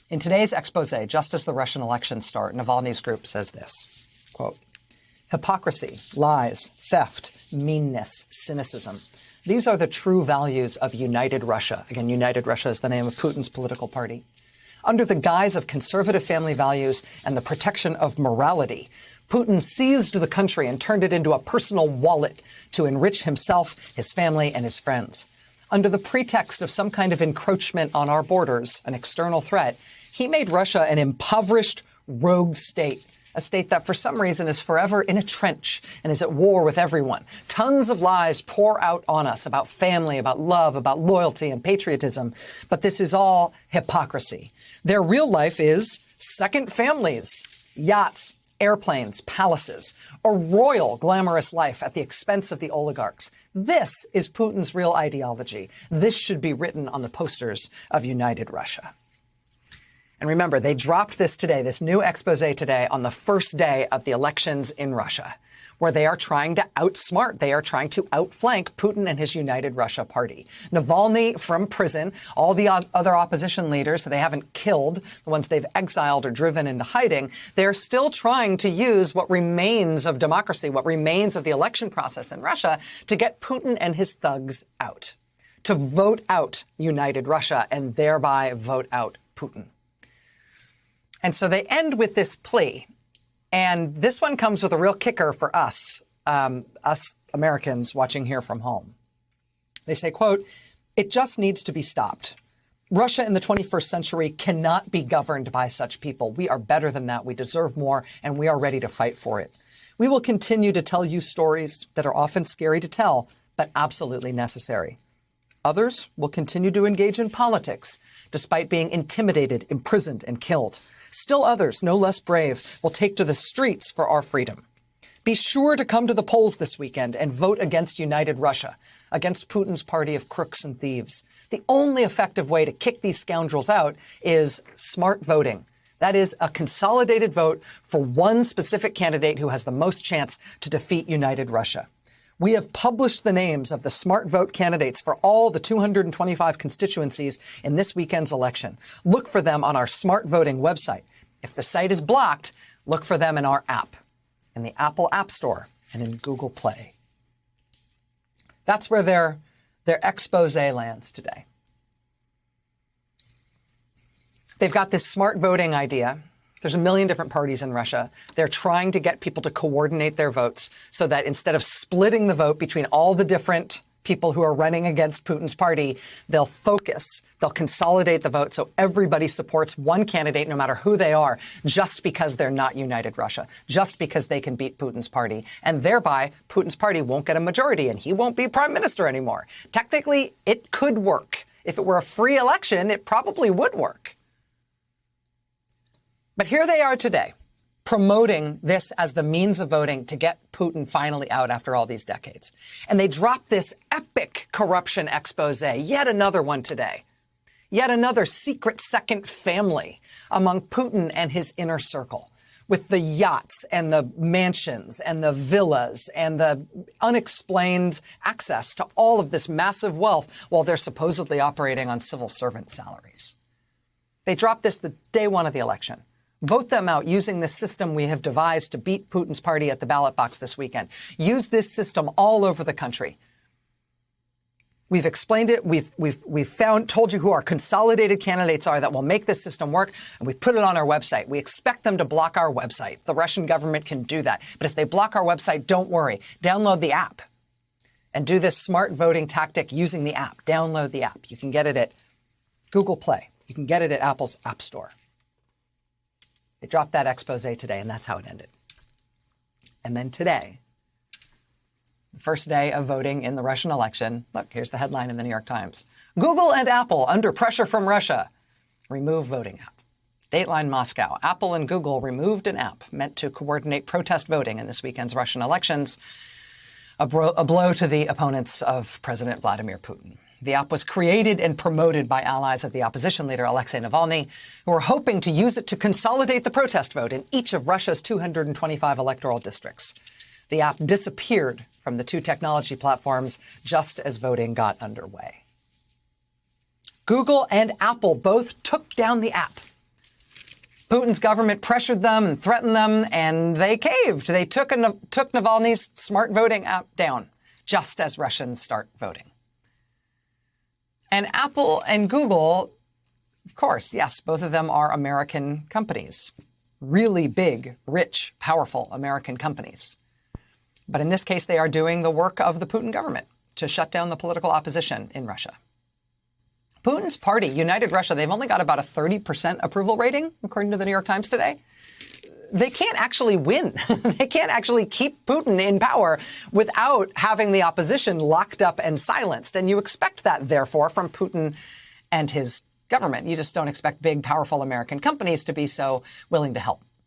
In today's expose, just as the Russian elections start, Navalny's group says this, quote, "Hypocrisy, lies, theft, meanness, cynicism. These are the true values of United Russia." Again, United Russia is the name of Putin's political party. "Under the guise of conservative family values and the protection of morality, Putin seized the country and turned it into a personal wallet to enrich himself, his family, and his friends. Under the pretext of some kind of encroachment on our borders, an external threat, he made Russia an impoverished rogue state, a state that for some reason is forever in a trench and is at war with everyone. Tons of lies pour out on us about family, about love, about loyalty and patriotism. But this is all hypocrisy. Their real life is second families, yachts, airplanes, palaces, a royal, glamorous life at the expense of the oligarchs. This is Putin's real ideology. This should be written on the posters of United Russia." And remember, they dropped this today, this new expose today, on the first day of the elections in Russia, where they are trying to outsmart, they are trying to outflank Putin and his United Russia party. Navalny from prison, all the other opposition leaders they haven't killed, the ones they've exiled or driven into hiding, they're still trying to use what remains of democracy, what remains of the election process in Russia, to get Putin and his thugs out, to vote out United Russia and thereby vote out Putin. And so they end with this plea. And this one comes with a real kicker for us, us Americans watching here from home. They say, quote, "It just needs to be stopped. Russia in the 21st century cannot be governed by such people. We are better than that. We deserve more, and we are ready to fight for it. We will continue to tell you stories that are often scary to tell, but absolutely necessary. Others will continue to engage in politics, despite being intimidated, imprisoned, and killed. Still others, no less brave, will take to the streets for our freedom. Be sure to come to the polls this weekend and vote against United Russia, against Putin's party of crooks and thieves. The only effective way to kick these scoundrels out is smart voting. That is a consolidated vote for one specific candidate who has the most chance to defeat United Russia. We have published the names of the smart vote candidates for all the 225 constituencies in this weekend's election. Look for them on our smart voting website. If the site is blocked, look for them in our app, in the Apple App Store and in Google Play." That's where their expose lands today. They've got this smart voting idea. There's a million different parties in Russia. They're trying to get people to coordinate their votes so that instead of splitting the vote between all the different people who are running against Putin's party, they'll focus, they'll consolidate the vote so everybody supports one candidate no matter who they are, just because they're not United Russia, just because they can beat Putin's party. And thereby, Putin's party won't get a majority and he won't be prime minister anymore. Technically, it could work. If it were a free election, it probably would work. But here they are today, promoting this as the means of voting to get Putin finally out after all these decades. And they dropped this epic corruption expose, yet another one today. Yet another secret second family among Putin and his inner circle, with the yachts and the mansions and the villas and the unexplained access to all of this massive wealth while they're supposedly operating on civil servant salaries. They dropped this the day one of the election. Vote them out using the system we have devised to beat Putin's party at the ballot box this weekend. Use this system all over the country. We've explained it. We've told you who our consolidated candidates are that will make this system work, and we've put it on our website. We expect them to block our website. The Russian government can do that. But if they block our website, don't worry. Download the app and do this smart voting tactic using the app. Download the app. You can get it at Google Play. You can get it at Apple's App Store. They dropped that expose today, and that's how it ended. And then today, the first day of voting in the Russian election, look, here's the headline in the New York Times. Google and Apple under pressure from Russia. Remove voting app. Dateline Moscow. Apple and Google removed an app meant to coordinate protest voting in this weekend's Russian elections. A blow to the opponents of President Vladimir Putin. The app was created and promoted by allies of the opposition leader Alexei Navalny, who are hoping to use it to consolidate the protest vote in each of Russia's 225 electoral districts. The app disappeared from the two technology platforms just as voting got underway. Google and Apple both took down the app. Putin's government pressured them and threatened them, and they caved. They took Navalny's smart voting app down, just as Russians start voting. And Apple and Google, of course, yes, both of them are American companies. Really big, rich, powerful American companies. But in this case, they are doing the work of the Putin government to shut down the political opposition in Russia. Putin's party, United Russia, they've only got about a 30% approval rating, according to the New York Times today. They can't actually win. They can't actually keep Putin in power without having the opposition locked up and silenced. And you expect that, therefore, from Putin and his government. You just don't expect big, powerful American companies to be so willing to help.